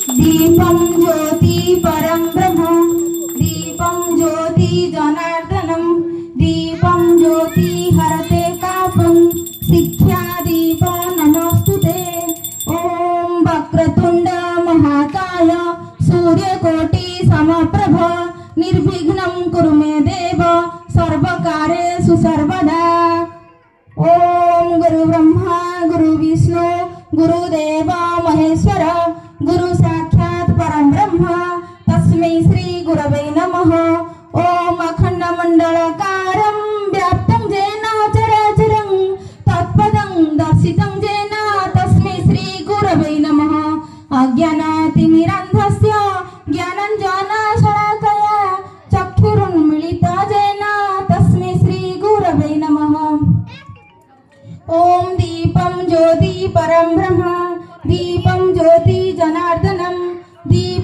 दीपं ज्योति परं ब्रह्म दीपं ज्योति जनार्दनं दीपं ज्योति हरते कापं शिक्षादीपो नमोस्तुते। ॐ वक्रतुण्ड महाकाय सूर्यकोटि समप्रभ निर्विघ्नं कुरु मे देव सर्वकार्येषु सर्वदा। ओम गुरु ब्रह्मा गुरु विष्णु गुरुदेव महेश्वर गुरु साक्षात् परं ब्रह्म तस्मै श्री गुरवे नमः। ओम अखंड मंडलकारं व्याप्तं येन चराचरं तत्पदं दर्शितं येन तस्मै श्री गुरवे नमः। अज्ञानातिमिरान्धस्य ज्ञानाञ्जनशलाकया चक्षुरुन्मीलितं येन तस्मै श्री गुरवे नमः। ओम दीपं ज्योति परं ब्रह्म दीपं ज्योति जनार्दनं दीप